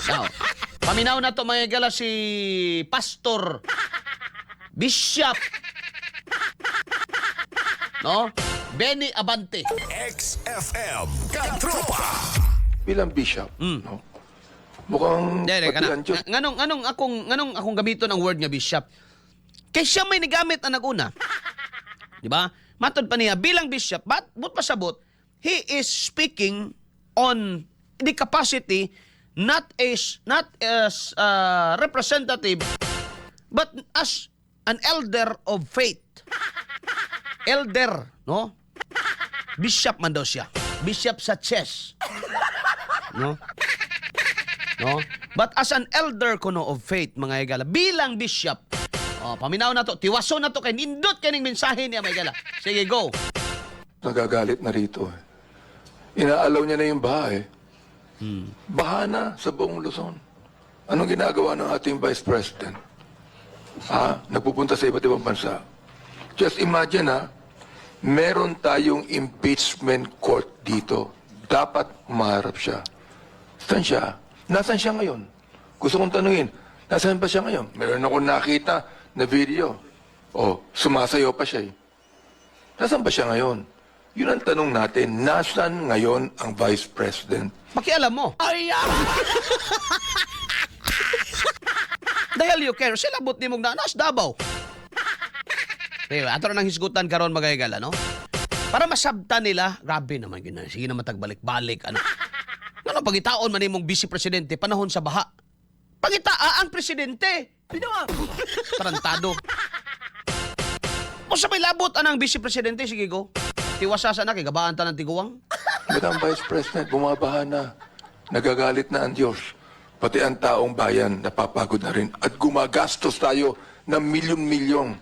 Now, paminaw na to mga higala si Pastor Bishop no? Benny Abante. XFM Katropa. Bilang bishop, no? Mukhang pati ang Diyos. Nganong akong gamiton ang word nga bishop. Kay siya may nagamit na naguna. Di ba? Matod pa niya bilang bishop, but pasabot, he is speaking on the capacity not as representative but as an elder of faith. Elder, no? Bishop man daw siya. Bishop sa chess. No? No? But as an elder kuno of faith, mga higala, bilang bishop, paminaw na to, tiwaso na to, kay nindot kaning mensahe niya, mga higala. Sige, go. Nagagalit na rito. Inaalaw niya na yung baha Baha na sa buong Luzon. Anong ginagawa ng ating Vice President? Nagpupunta sa iba't ibang bansa. Just imagine meron tayong impeachment court dito. Dapat umaharap siya. Saan siya? Nasaan siya ngayon? Gusto kong tanungin, nasaan pa siya ngayon? Meron akong nakita na video. Sumasayaw pa siya Nasaan pa siya ngayon? Yun ang tanong natin, nasaan ngayon ang Vice President? Pakialam mo. Dahil you care, sila but ni mong nanas Davao. Diba, ato na ng hisgutan karon mga higala, no? Para masabta nila, grabe naman gina. Sige na matagbalik-balik, ano? Ano, pagitaon man imong vice presidente, panahon sa baha. Ang presidente. Tarantado. O sa may labot, anang vice presidente, sige go. Tiwasasa na, kay gabaan ta ng tiguang. Madam Vice President, bumabaha na. Nagagalit na ang Diyos. Pati ang taong bayan, napapagod na rin. At gumagastos tayo ng milyon-milyong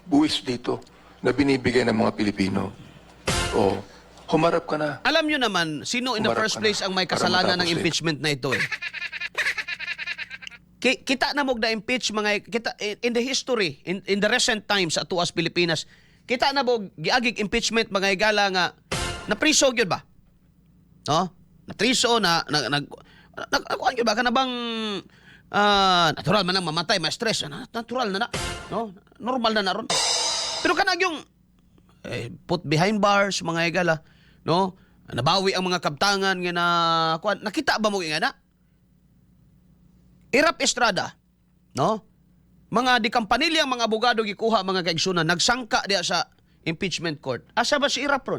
buwis dito na binibigay ng mga Pilipino. Humarap ka na. Alam nyo naman, sino in the Humarap first ka place na ang may para kasalanan ng matapos impeachment na ito Kita na mo na impeach mga in the history, in the recent times sa tuas Pilipinas, kita na mo giagig impeachment mga higala nga na priso gyud ba? No? Na priso na kuan gyud ba kana bang natural man ang mamatay, ma-stress, natural na no? Normal na ron. Pero kanag yung put behind bars mga higala, no? Nabawi ang mga kabtangan nga na kuan, nakita ba mo nga na? Irap Estrada, no? Mga di kampanilyang mga abogado gikuha mga kaigsunan, nagsangka diya sa impeachment court. Asa ba si Irap ron?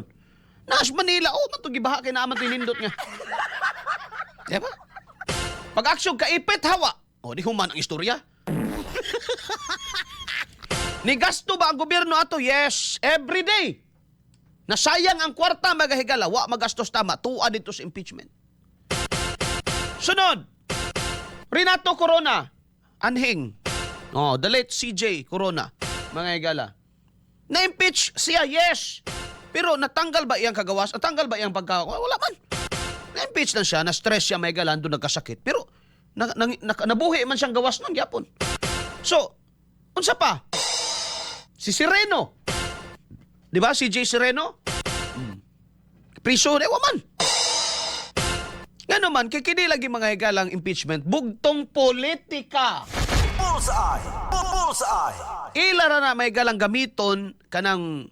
Nas Manila, matugibaha kay naaman tinindot nga. Diba? Pag-aksyon ka ipit hawa. Di human ang istorya. Ni gasto ba ang gobyerno ato? Yes, every day. Nasayang ang kwarta magahigala, wa magastos tama, tuwa dito sa impeachment. Sunod, Renato Corona, anhing. The late CJ Corona, mga higala. Na-impeach siya, yes. Pero natanggal ba iyang kagawas? Natanggal ba iyang wala man. Na-impeach lang siya, na-stress siya, mga higala, doon nagkasakit. Pero nabuhi man siyang gawas nun, yapon. So, unsa pa? Si Sereno. Di ba, CJ Sereno? Priso, waman. Nga naman, kikini lagi mga higalang impeachment, bugtong politika. Bullseye. Bullseye. Ilara na may galang gamiton kanang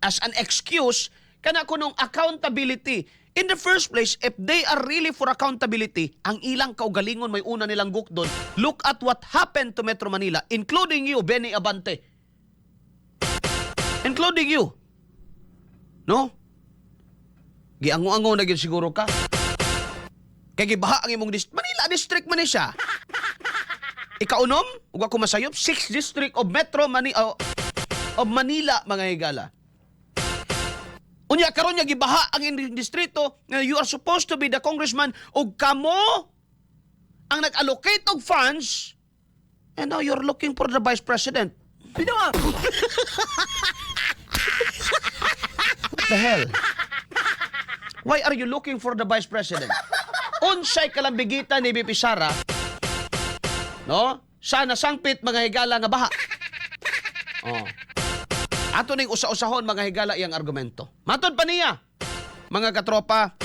as an excuse kana kunong accountability. In the first place, if they are really for accountability, ang ilang kaugalingon may una nilang gukdon. Look at what happened to Metro Manila, including you, Benny Abante. Including you. No? Giango-ango na gyud siguro ka. Kay gibaha ang imong Manila district man ni siya. Ikaunom, ug ako masayop, 6th district of Metro Manila of Manila mga higala. Unya karon nya gibaha ang distrito nga you are supposed to be the congressman ug kamo ang nag-allocate og funds and now you're looking for the vice president. What the hell? Why are you looking for the vice president? Unsay kalambigitan ni BP Sara, no? Sana sangpit mga higala nga baha. Ato ning usa-usahon mga higala iyang argumento. Matod pa niya, mga katropa,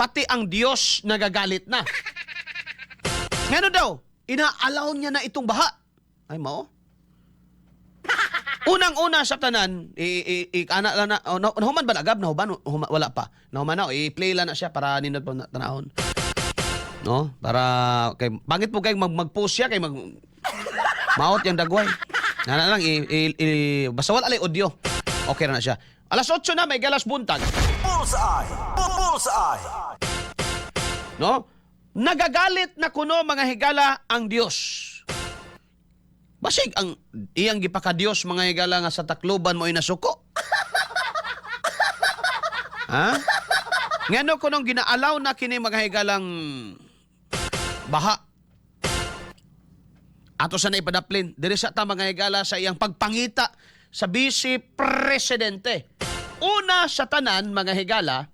pati ang Diyos nagagalit na. Ngano daw, inaalaw niya na itong baha. Ay, mao? Unang-una sa tanan, ana lang na, nahuman ba nagab? Nahuman? Wala pa. Nahuman na, i-play lang na siya para ninot pa tanahon. No? Para, kay, pangit po kayo mag-post siya, kay maot yung dagway. Nana lang, basta wala alay audio. Okay na siya. Alas 8 na, may galas buntag. Bullseye. Bullseye. No? Nagagalit na kuno mga higala ang Diyos. Basig ang iyang gipaka-Diyos mga higala nga sa takluban mo inasuko. Ha? Ngano kunong ginaalaw na kini mga higalang baha. Ato sa naipadaplin, diri sa ta mga higala sa iyang pagpangita sa Vice Presidente. Una sa tanan mga higala,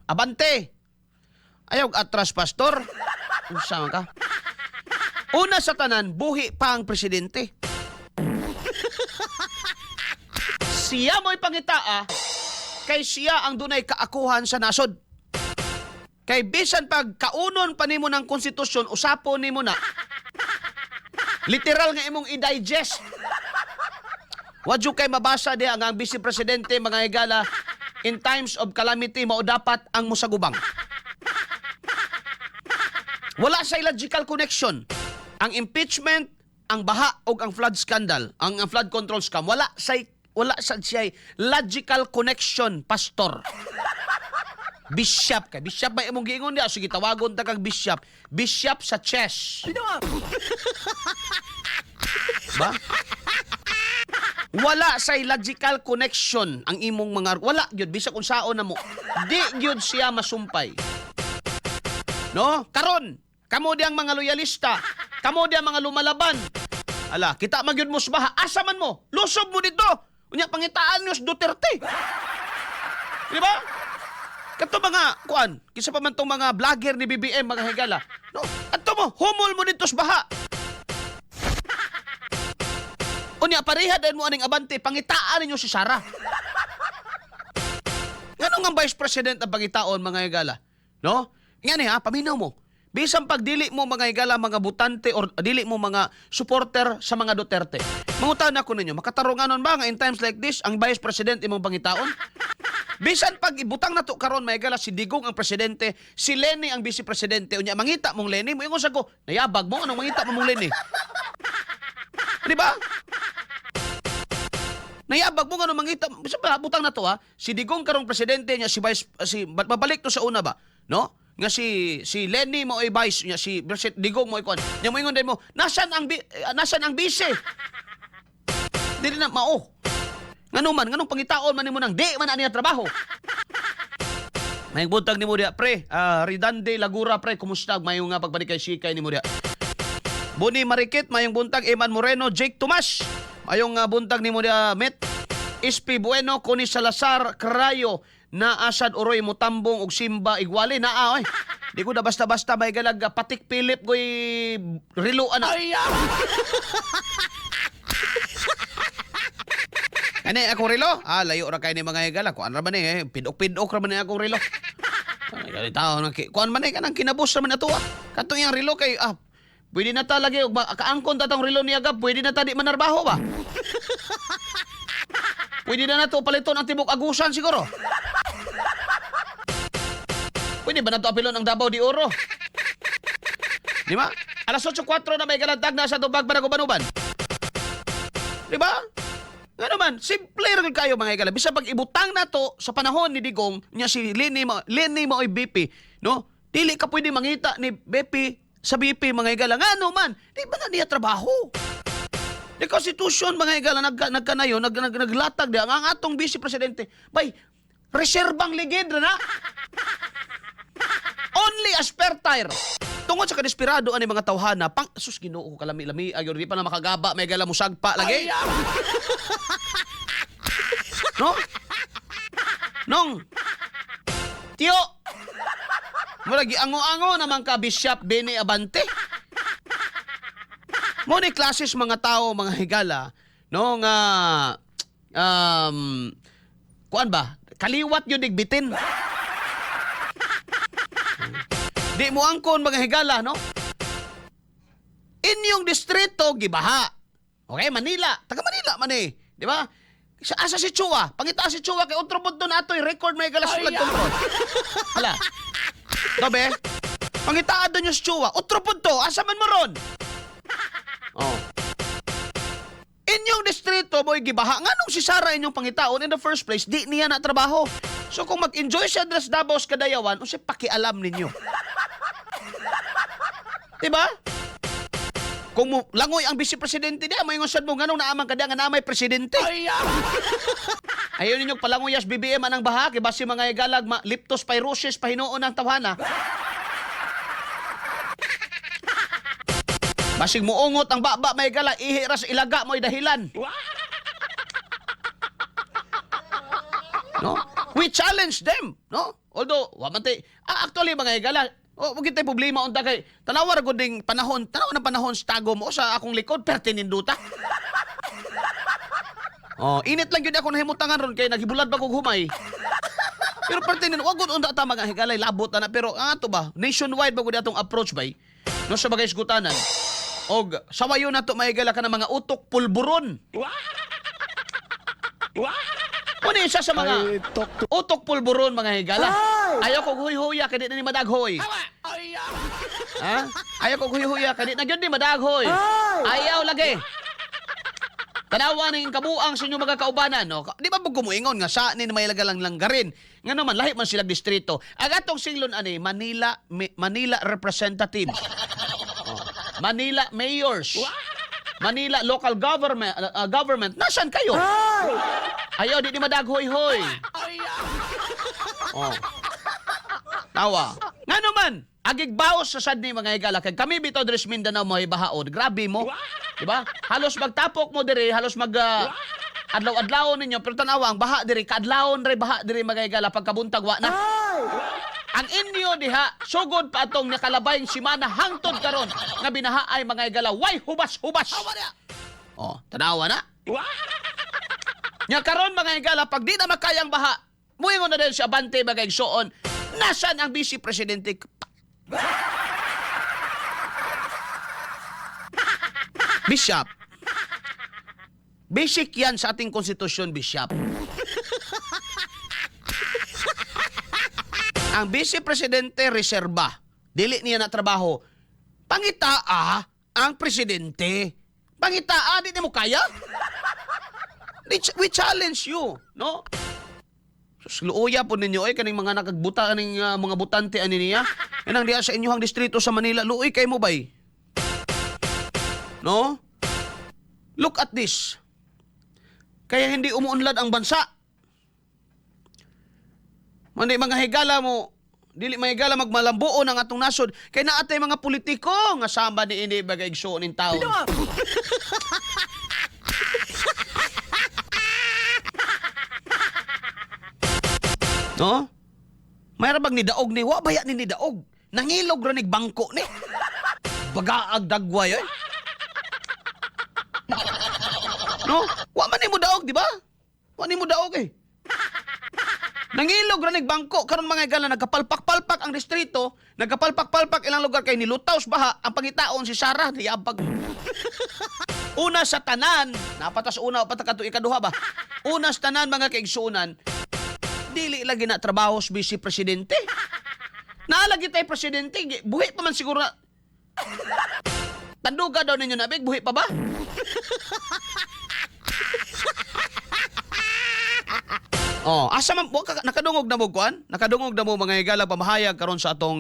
abante. Ayaw atras, pastor. Saan ka? Una sa tanan, buhi pa ang presidente. Siya mo'y pangitaa, kay siya ang dunay kaakuhan sa nasod. Kay bisan pag kaunon pa nimo ng konstitusyon, usapon nimo na. Literal nga imong i-digest. Wadyo kay mabasa di ang Vice Presidente mga higala, in times of calamity, mao dapat ang musagubang. Wala sa logical connection. Ang impeachment, ang baha o ang flood scandal, ang flood control scam, wala sa siya logical connection, pastor. Bishop ka. Bishop ba imong giingon niya? Sige, tawagon ta kang bishop. Bishop sa chess. Ba? Wala sa logical connection ang imong mga... Wala, gyud bisa kung saon na mo. Di gyud siya masumpay. No? Karon, kamo di ang mga loyalista. Kamo di ang mga lumalaban. Ala, kita magyud mo baha. Asa man mo? Lusob mo dito. Unya, pangitaan nyo sa Duterte. Di ba? Kato mga, kuan, kisa pa man tong mga vlogger ni BBM, mga higala. No? Ato mo, humol mo dito sa baha. Unya, pareha din mo aning abante, pangitaan ninyo si Sara. Ngano nga Vice President ang pangitaon, mga higala? No? Ngani ha, paminaw mo. Bisan pag dili mo mga higala, mga butante, or dili mo mga supporter sa mga Duterte. Mangutan ako ninyo, makatarunganon ba nga in times like this, ang Vice President imong pangitaon? Bisan pag ibutang nato karon may higala, si Digong ang presidente, si Lenny ang vice presidente. Unya, mangita mong Lenny, mo ingon sa ko, nayabag mo, anong mangita mong Lenny? Di ba? Nayabag mo nga nung mangita, bisan pa butang na to ha, si Digong karong presidente niya, mabalik to sa una ba? No? Nga si Lenny mo ay vice niya, si Digong mo ay kuan. Nya mo ingon din mo, nasan ang vice? Dili na mao. Nganong pangitaon man nimo nang di man niya trabaho. Mayong buntag nimo diha pre, Ridande Lagura pre, kumusta mayong nga pagbalik kay Sikay nimo diha. Boni Marikit, mayong buntag Eman Moreno, Jake Tomas. Mayong buntag nimo diha Met SP Bueno, Kuni Salazar, Krayo, na Asad Uroy Mutambong ug Simba Igwali na oy. Di ko na basta-basta may galag Patik Philip goy rilo ana. Ano akong relo? Layo ra kay ni mga higala. Kuan ra man pidok-pidok ra man akong relo. Ay, tao nang kuan man kanang kinabus ra man ato. Kanto yang relo kay pwede na ta lagi kaangkon ta tong relo niya gab, pwede na ta di manarbaho ba? Pwede na nato paliton ang tibok agusan siguro. Pwede ba nato apilon ang Davao de Oro? Di ba? Alas 8:04 na may galantag na sa tubag Banagubanuban. Di ba? Nga naman, simple rin kayo mga higala. Bisa pag ibutang na to sa panahon ni Digong, niya si Lenny mo ay BP, no? Dili ka pwede mangita ni BP sa BP mga higala. Nga naman, di ba na niya trabaho? Di konstitusyon mga higala, nagkanayo, naglatag di ang atong Vice Presidente. Bay, reserbang ligid na. Only a spare tire. Tungod sa kadesperado ani mga tawhana, sus Ginoo ko kalami-lami, ayo di pa na makagaba, may gala musagpa lagi. No? Nong. Tiyo. Mulagi ango-ango naman ka Bishop Benny Abante. Mo ni klases mga tao, mga higala, no nga kuan ba? Kaliwat yun digbitin. Di mo angkon mga higala, no? Inyong distrito gibaha. Okay, Manila. Taga Manila man eh. Di ba? Asa si Chua? Pangita si Chua kay otro punto na ato'y record may galas flood control. Hala. Dobe? Pangitaan doon yung si Chua. Otro punto. Asa man mo ron? Oh. Inyong distrito mo'y gibaha. Nga nung si Sara inyong pangitaon in the first place, di niya na trabaho. So kung mag-enjoy siya dres Davao sa Kadayawan, o siya pakialam ninyo. Diba? Kung mo, langoy ang vice-presidente niya, may ngusad mo, ganong naamang kada nga namay presidente. Ayaw ninyong palanguyas BBM anang baha, kay basi mga igalag, liptos pyrosis, pahinuon ang tawhana. Basig muungot ang baba may gala, ihiras ilaga mo'y dahilan. No? We challenge them, no? Although, wamante, actually mga igala, wag kita'y problema unta kay tanawar ko ding panahon, tanaw na panahon sa tago mo sa akong likod, pertininduta. Init lang yun ako nahimutangan ron kay naghibulad ba kong humay. Pero pertinin, wag ko unta ta mga higalay, labot na pero ato ba, nationwide ba ko atong approach bay? No sa bagay sgutanan. Og sawayo na to maigala ka ng mga utok pulburon. Ano isa sa mga utok pulburon mga higala? Ayaw ko huy-huya kaya di na ni madaghoy. Ha? Ayaw ko huy-huya kaya di na yun ni madaghoy. Ayaw lagi. Tanawa ng kabuang sa inyong mga kaubanan. No? Di ba gumuingon nga sa ni may lagalang langgarin? Nga naman, lahi man sila distrito. Agatong singlon ani, Manila representative. Manila mayors. Manila local government. Nasaan kayo? Ayaw, di madaghoy-hoy. Tawa. Nga naman, agigbaos sa sad ni mga higala. Kaya kami bito Dres Mindanao mo ibahaod. Grabe mo. Diba? Halos magtapok mo diri, halos adlaw-adlaw ninyo. Pero tanawa, ang baha diri, kaadlawon rin baha diri mga higala pagkabuntag wa na. Ang inyo diha, sugod pa atong nakalabayng simana hangtod karon nga binahaay mga higala. Way, hubas-hubas. Tanawa na. Nya karon mga higala, pag di na makayang baha, muingon na din si Abante mga igsoon, nasan ang vice presidente? Bishop. Basic yan sa ating konstitusyon, Bishop. Ang vice presidente reserba. Dili niya na trabaho. Pangitaa ang presidente. Pangitaa, di mo kaya? We challenge you, no? Luoya po ninyo kaning mga nakagbuta kaning mga butante ani niya. Enang diya sa inyong distrito sa Manila, luoy kay mo bay. No? Look at this. Kaya hindi umuunlad ang bansa. Mandi mga higala mo, dili mga higala magmalambuon ang atong nasod kay naatay mga politiko nga samba ni ini bagay igsuon in taon. No? Mayra bang ni daog ni wa baya ni daog. Nangilog ra nig bangko ni. Bagaag dagway oy. No? Wa man ni mo daog, di ba? Wa ni mo daog eh. Nangilog ra nig bangko karon mga igala nagkapalpak-palpak ang distrito, nagkapalpak-palpak ilang lugar kay nilutaw sa baha ang pangitaon si Sarah diabag. Una sa tanan, napatas una o patakato ikaduha ba? Una sa tanan mga kaigsunan, dili lagi na trabaho sa vice presidente. Naalagi tayo presidente, buhi pa man siguro na. Tanduga daw ninyo nabig, buhi pa ba? Asa man nakadungog na mo kuan? Nakadungog na mo mga higala pamahayag karon sa atong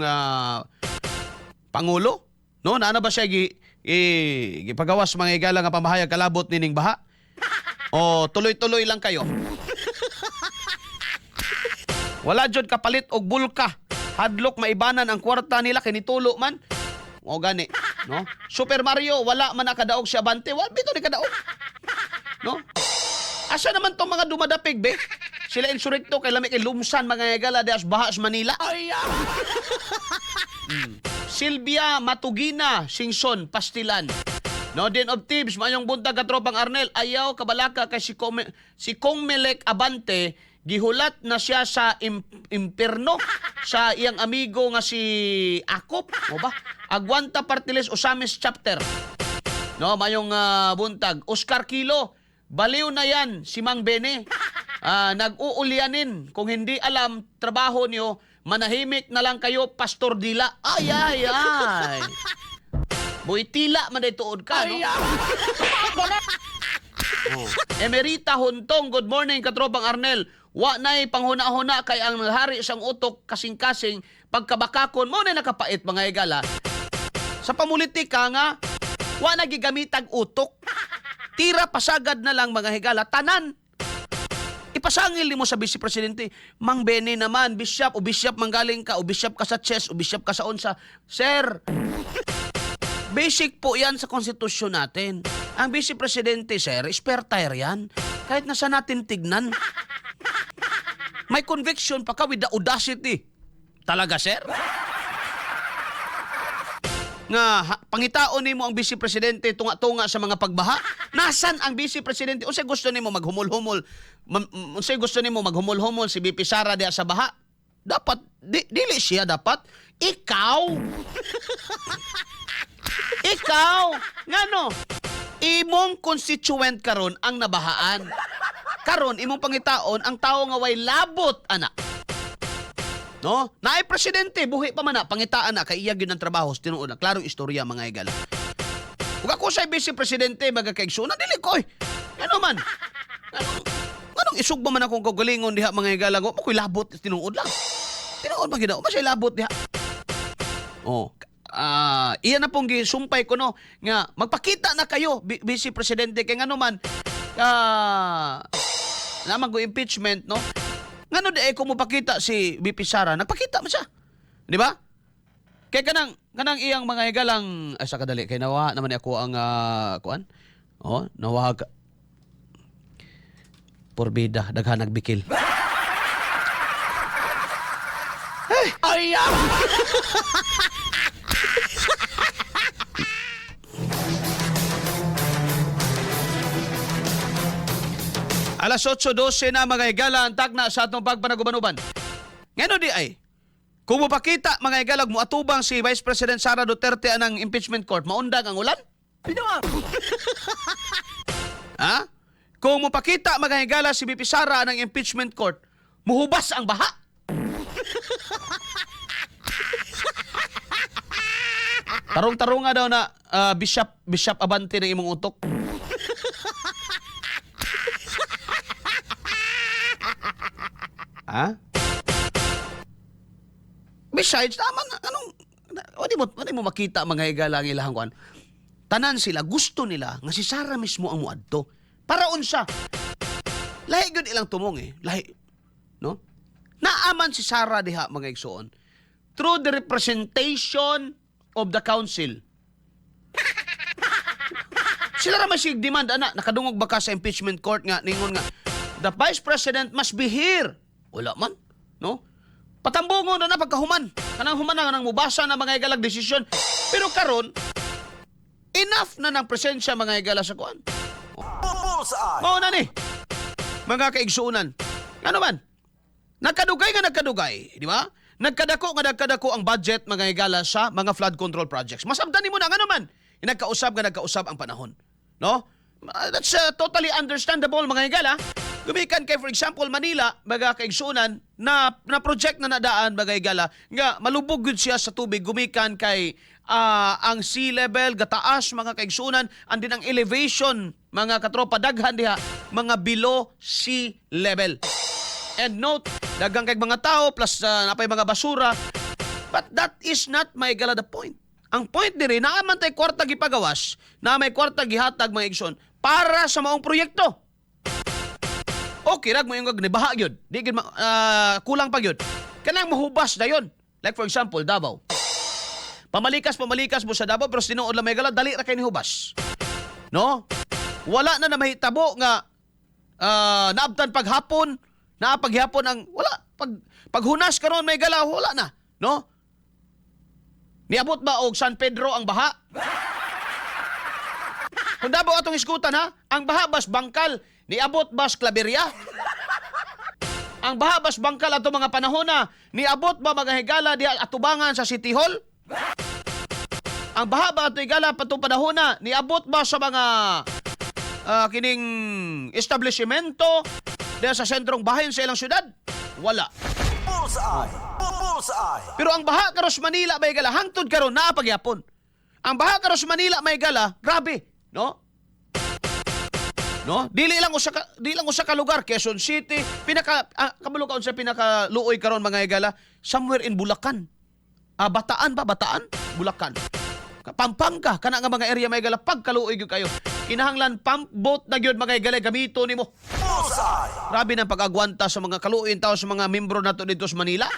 pangulo? No, naana ba siya gipagawas mga higala nga pamahayag kalabot nining baha? Tuloy-tuloy lang kayo. Wala jud kapalit og bulka. Hadlok maibanan ang kwarta nila kay nitulo man. O gani, no? Super Mario wala man nakadaog si Abante. Wa bito ni kadaog. No? Asa naman tong mga dumadapig be? Sila insurekto kay lami kay lumsan mga higala dias baha sa Manila. Silvia Matugina, Singson, Pastilan. No, din of Tibbs, mayong buntag katropang Arnel, ayaw kabalaka kay si Kong Melek Abante, gihulat na siya sa impierno sa iyang amigo nga si Akop, mo ba? Agwanta Partiles Osamis chapter. No, mayong buntag. Oscar Kilo, baliw na yan si Mang Bene. Nag-uulyanin. Kung hindi alam, trabaho niyo, manahimik na lang kayo, Pastor Dila. Ay, ay, ay. Buitila man ay tuod ka, no? Oh. Emerita Huntong, good morning, katropang Arnel. Wa na'y panghuna-huna kay ang hari siyang utok kasing-kasing pagkabakakon mo na nakapait mga higala. Sa pamulitika nga, wa nagigamitag utok. Tira pasagad na lang mga higala, tanan. Ipasangil mo sa Vice Presidente, Mang Bene naman, Bishop, o Bishop manggaling ka, o Bishop ka sa chess, o Bishop ka sa unsa. Sir, basic po yan sa konstitusyon natin. Ang Vice Presidente, sir, espertire yan. Kahit nasa natin tignan. May conviction pa ka with the audacity. Talaga, sir? Nga, pangitaon ni mo ang Vice Presidente tunga-tunga sa mga pagbaha. Nasan ang Vice Presidente? Unsay gusto nimo maghumol-humol? Unsay gusto nimo maghumol-humol si BP Sara diha sa baha? Dapat, dili siya dapat. Ikaw! Ikaw! Ngano? Imong constituent karon ang nabahaan. Karon imong pangitaon ang tao nga way labot anak. No? Naay presidente buhi pa man na pangitaan na kay iya gyud ang trabaho tinuod na klarong istorya mga igala. Ug ako sa vice presidente magakaigsunan dili ko. Ano man? Anong isugba man akong kagalingon diha mga igala ko? Makoy labot tinuod lang. Tinuod man gid ako, masay labot diha. Oh, iyan na pong gisumpay ko no nga magpakita na kayo vice presidente kay ngano man naman go impeachment no ngano di ko mo pakita si BP Sara nagpakita man siya di ba kay kanang iyang mga higalang sa kadali kay nawa naman ako ang kuan nawag porbida daghan nagbikil ay Alas 8:12 na mga higala ang tagna sa atong pagpanaguban-uban. Ngano di ay? Kung mapakita mga higalag mo atubang si Vice President Sara Duterte anang impeachment court, maundag ang ulan? Ha? Kung mapakita mga higala si BP Sara anang impeachment court, muhubas ang baha? Tarong-tarong nga daw na Bishop Abante ng imong utok. Ha? Besides, wala mo makita mga higala ang ilang kuan. Tanan sila, gusto nila nga si Sara mismo ang muadto. Para unsa? Lahi gyud ilang tumong lahi. No? Naaman si Sara diha mga igsoon. Through the representation of the council. Sila ra masig demand ana nakadungog ba ka sa impeachment court nga ningon nga the Vice President must be here. Wala man, no? Patambungon na pagkahuman. Kanang human na nang mubasa na mga igalag desisyon. Pero karon enough na ng presensya mga igala sa kuan. Bullseye. Mao na ni. Mga kaigsuunan. Ano man? Nagkadugay, di ba? Nagkadako ang budget mga igala sa mga flood control projects. Masabdan nimo na naman. Nagkausap ang panahon. No? That's totally understandable mga igala. Gumikan kay for example Manila, mga kaigsuunan na project na nadaan mga igala nga malubog gud siya sa tubig gumikan kay ang sea level gataas mga kaigsuunan and din ang elevation mga katropa daghan diha mga below sea level. And note, daghang kay mga tao plus napay mga basura. But that is not my igala the point. Ang point diri naaman tay kwarta gipagawas, na may kwarta gihatag mga igsoon para sa maong proyekto. Okay, rag mo yung gagnibaha yun. Di kulang pa yun. Kanang mahubas na yun. Like for example, Davao. Pamalikas mo sa Davao, pero sinuod lang may gala, dali ra kay ni hubas. No? Wala na mahitabo nga naabtan paghapon ang, wala. Paghunas karon may gala, wala na. No? Niabot ba og San Pedro ang baha? Kung Davao atong iskutan ha, ang baha bas bangkal, niabot bas Claveria? Ang bahabas bangkal ato mga panahon na niabot ba mga higala di atubangan sa City Hall? Ang bahaba ato higala patong panahon na niabot ba sa mga kining establishmento diya sa sentrong bahin sa ilang syudad? Wala. Bullseye! Bullseye! Pero ang baha karos Manila may gala hangtod karon naa pagyapon. Ang baha karos Manila may gala, grabe, no? No? Dili lang usa ka lugar, Quezon City, kabulukan sa pinakaluoy karon mga higala, somewhere in Bulacan. Bataan ba? Bataan? Bulacan. Pampanga, kana nga mga area may gala pagkaluoy gyud kayo. Kinahanglan pump boat na gyud mga higala gamito nimo. Bullseye! Grabe ng pag-agwanta sa mga kaluoyin tao sa mga membro nato dito sa Manila.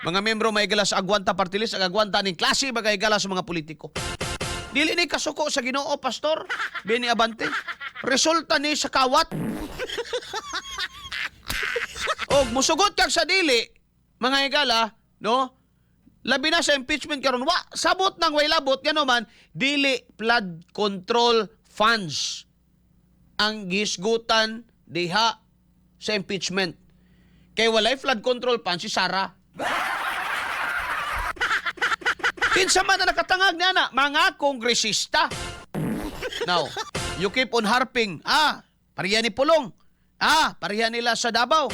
Mga membro may gala sa agwanta party list, agwanta ning klase mga higala sa mga politiko. Dili ni kasuko sa Ginoo, pastor. Beni Abante. Resulta ni sa kawat. Og musugot kag sa dili, mga higala, no? Labi na sa impeachment karon, wa sabot nang way labot ngano man dili flood control funds ang gisgutan diha sa impeachment. Kay walay flood control funds si Sara. Kinsa man na nakatangag niya na, mga kongresista. Now, you keep on harping, parihan ni Pulong, parihan nila sa Davao.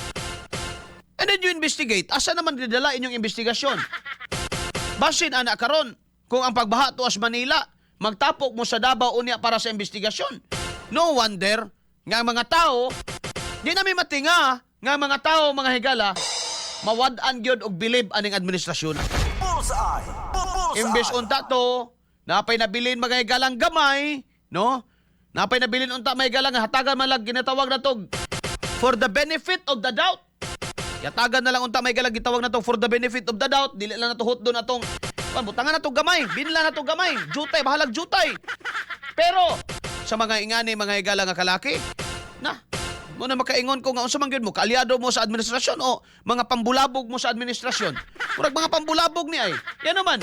And then you investigate, asa naman didala inyong investigasyon? Basin anak karon kung ang pagbaha tuas Manila, magtapok mo sa Davao unya para sa investigasyon. No wonder, nga mga tao, di namin matinga, nga mga tao, mga higala, mawad-an gyud og bilib aning administrasyon. Bullseye! Bullseye! Imbes unta to, napay nabilin mga higalang gamay, no? Napay nabilin unta may higalang hatagan man lang ginatawag na to for the benefit of the doubt. Yatagan na lang unta may higalang gitawag na to for the benefit of the doubt. Dili lang na to hot doon atong butangan na to gamay, binla na to gamay, jutay, bahalag jutay. Pero sa mga ingani mga higalang nga kalaki, na mo na makaingon ko nga unsa man gyud mo kaalyado mo sa administrasyon o mga pambulabog mo sa administrasyon. Murag mga pambulabog ni ay. Yan naman.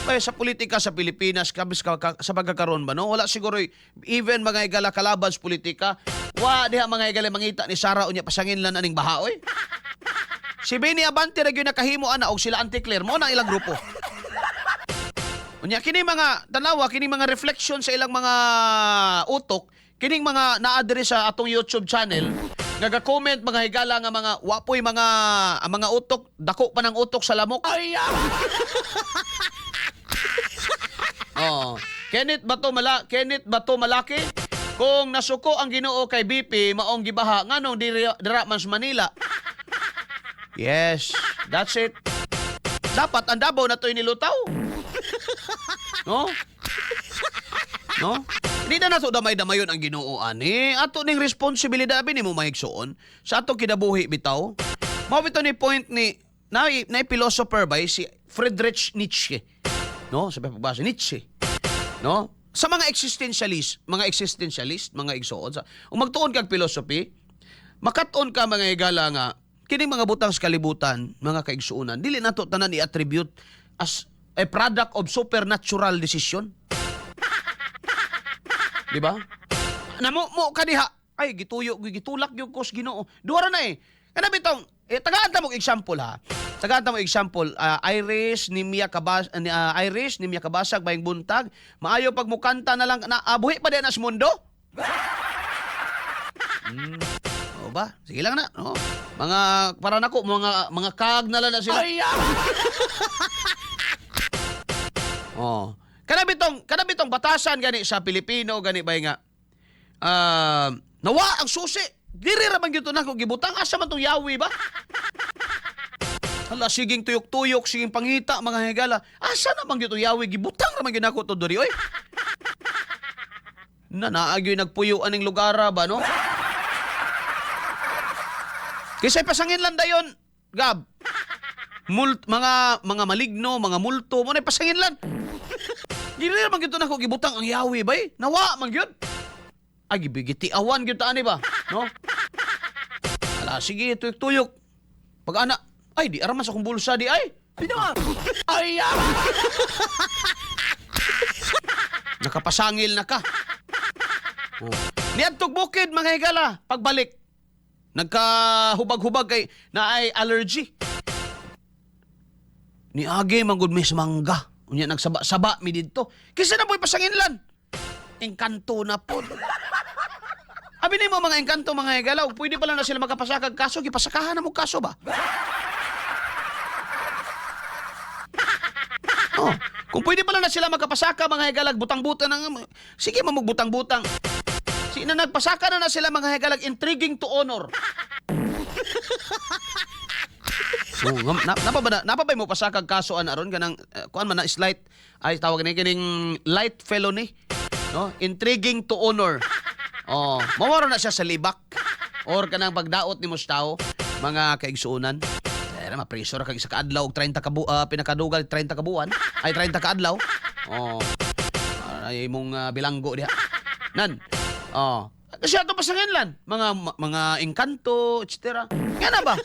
Ay, sa politika sa Pilipinas kabis sa pagkakaroon ba no? Wala siguro even mga higala kalaban sa politika. Wa diha mga higala mangita ni Sara unya pasangin lan aning baha oy. Si Beni Abante ra gyud nakahimo ana og sila Anti-Claire mo na ilang grupo. Unya kini mga tanawa kini mga reflection sa ilang mga utok. Kining mga naa-address sa atong YouTube channel, naga-comment mga higala nga mga wapoy mga utok, dako pa ng utok sa lamok. Ay! Oh, Kenneth Bato Malaki, kung nasuko ang Ginoo kay BP maong gibaha nganong dira man sa Manila. Yes, that's it. Dapat ang Davao na to'y nilutaw. No? No? Hindi na nato damay-damayon ang Ginoo ani. Ato ning responsibilidad ni mo mahigsuon sa ato kinabuhi bitaw. Mao bitaw ni point ni na philosopher ba si Friedrich Nietzsche. No, sabi pagbasa Nietzsche. No? Sa mga existentialist, mga igsuon sa magtuon kag philosophy, makaton ka mga higala nga kining mga butang sa kalibutan, mga kaigsuonan, dili nato tanan i-attribute as a product of supernatural decision. Di ba? Namo mo kaniha ay gitulak gyud ko sa Ginoo. Duha ra na eh. Kana bitong tagaan ta mo example ha. Tagaan ta mo example, Iris ni Mia Kabasag bayang buntag, maayo pag mukanta na lang na buhi pa din as mundo. O ba? Sige lang na, no? Mga para nako mga kag na lang na sila. Oh. Kana bitong batasan gani sa Pilipino gani bay nga. Nawa ang susi. Diri ra man gyud nako gibutang asa man tong yawi ba? Hala siging tuyok-tuyok, siging pangita mga higala. Asa na man gyud tong yawi gibutang ra man gyud nako to diri oy. Naagyoy nagpuyo aning lugar ba no? Kisay pasangin lang dayon, Gab. Mga maligno, mga multo, mo na pasangin lang. Dili man gyud nako gibutang ang yawi bay. Nawa man gyud. Ay gibigiti awan gyud ta ani ba, no? Ala sige tuyok-tuyok. Pag ana, ay di araman sa akong bulsa di ay. Pino nga. Ay. Nakapasangil na ka. Oh. Niadtog bukid mga higala, pagbalik. Nagkahubag-hubag kay na ay allergy. Ni agi manggod mi sa mangga. Unya nagsaba-saba mi didto. Kisa na po'y pasanginlan. Engkanto na po. Abi ni mo mga engkanto mga higala, pwede pala na sila magkapasakag kaso, gipasakahan na mo kaso ba? Oh, kung pwede pala na sila magkapasaka mga higalag, butang-butang ng sige mamugbutang-butang. Sina nagpasaka na sila mga higalag, intriguing to honor. Oh, napabay mo pasakag kaso aron kanang kuan man na slight ay tawag ni kining light felony, no? Intriguing to honor. Oh, mawaro na siya sa libak or kanang pagdaot ni Mustao mga kaigsuunan. Era mapreso ra kag isa ka adlaw og 30 ka pinakadugal 30 ka buwan ay 30 ka adlaw. Oh. Ay imong bilanggo diha. Nan. Oh. Kasi ato pasanginlan mga engkanto, etc. Nga na ba?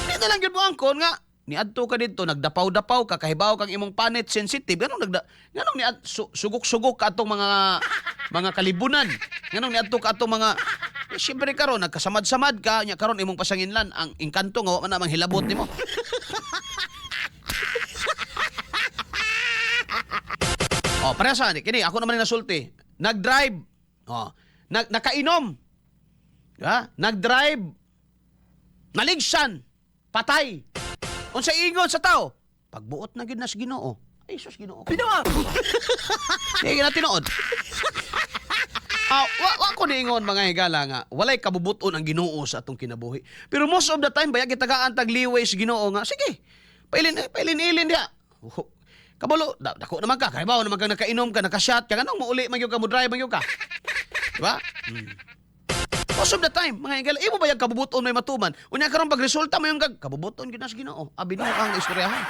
Di na lang yun mo angkon nga. Niadto ka dito, nagdapaw-dapaw ka, kahibaw kang imong panit sensitive. Ganong sugok-sugok ka atong mga kalibunan. Ganong niadto ka atong mga siyempre karon nagkasamad-samad ka, nya karon imong pasanginlan ang engkanto nga wa man namang hilabot nimo. Oh, para sa kini ako naman nasulti. Nag-drive. Oh, nakainom. Ha? Nag-drive. Naligsan. Patay. Unsa ingon sa tao? Pagbuot na gid na sa Ginoo. Ay sus Ginoo. Pinawa. Di na tinuod. Wa ko niingon mga higala nga walay kabubuton ang Ginoo sa atong kinabuhi. Pero most of the time bayag gitagaan tag liway sa Ginoo nga sige. Pailin diha. Kabalo, dako naman ka, kaibaw naman ka nakainom ka, nakashot ka, ganong mauli man gyud ka mo drive man gyud ka. Diba? Most of the time, mga higala, imo bayag kabubuton may matuman. Unya karon pag resulta mo yung kabubuton gyud na sa Ginoo. Abi mo ang istoryahan.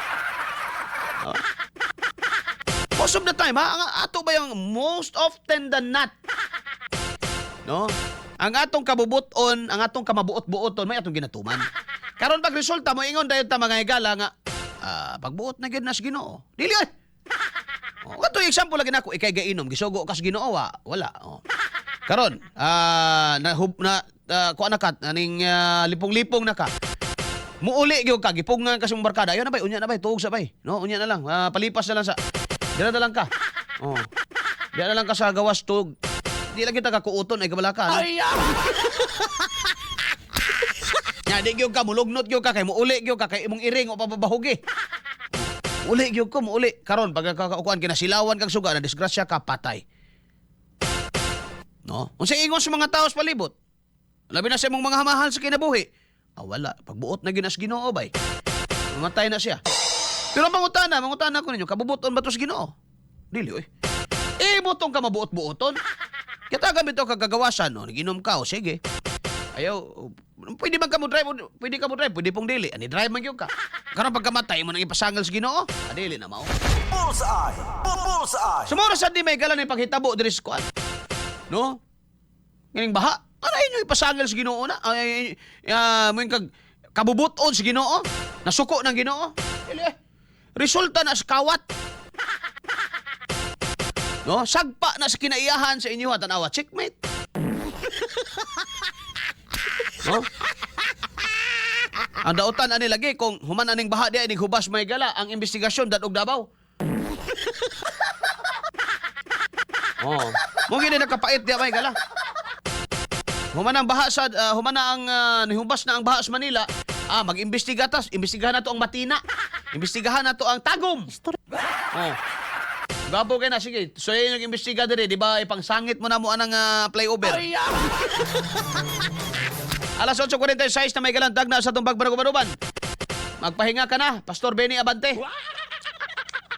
Most of the time, ha? Ang ato ba yung most often than not? No? Ang atong kabubuton, ang atong kamabuot-buoton, may atong ginatuman. Karon pag resulta mo, ingon dayon ta mga higala nga, pagbuot na gyud na sa Ginoo. Dili ay. Kato example lagi nako, ikay gainom, gisugo ka sa Ginoo, wala. Karon, kuan na ka, aning lipong-lipong na ka. Muuli gyud ka, gipungan ka sa mong barkada. Ayo na bay, unya na bay, tuog sa bay. No, unya na lang, palipas na lang sa dira na lang ka. Oh. Dira na lang ka sa gawas tuog. Di lang kita kakuuton ay kabala ka. Ay! Nya di gyud ka mulugnot gyud ka kay muuli gyud ka kay imong iring o pababahugi. Uli gyud ko muuli. Karon pag kuan kinasilawan kag suga na disgrasya ka patay. No? Unsa ingon sa mga tao sa palibot? Labi na sa imong mga hamahal sa kinabuhi. Wala. Pagbuot na ginas Ginoo bay. Mamatay na siya. Pero mangutana ko ninyo, kabubuton ba to sa Ginoo? Dili oy. Butong ka mabuot-buoton. Kita gamit to kagagawasan, no? Naginom ka, o sige. Ayaw, pwede man ka mo drive, pwede pong dili. Ani drive man gyud ka. Karon pagkamatay mo nang ipasangal sa Ginoo, dili na mao. Bullseye! Bullseye! Sumoro sa di may galan ni paghitabo diri sa kuan. No? Nganing baha, aray nyo ipasangal sa Ginoo na. Mo yung kabubuton sa Ginoo. Nasuko ng Ginoo. Dili resulta na sa kawat. No? Sagpa na sa kinaiyahan sa inyo at tanawa. Checkmate. No? Ang dautan ani lagi kung human aning baha di ay hubas may gala ang investigasyon dadog Davao. Oh, mo gini nakapait di may gala. Human ang baha sa human na ang nihubas na ang baha sa Manila. Mag-imbestiga imbestigahan na to ang Matina. Imbestigahan na to ang Tagum. Oh. Gabo kay na sige. So yung imbestiga diri, di ba ipangsangit mo na mo anang flyover. Alas 8:46 na may galantag na sa itong pagbaruban-uban. Magpahinga ka na, Pastor Benny Abante.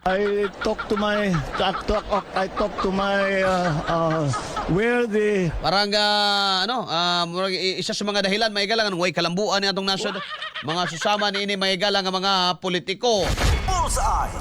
I talk to my where the Parang isa sa mga dahilan may galang way kalambuan ni atong nasod. Mga susama ni ini may galang nga mga politiko. Bullseye!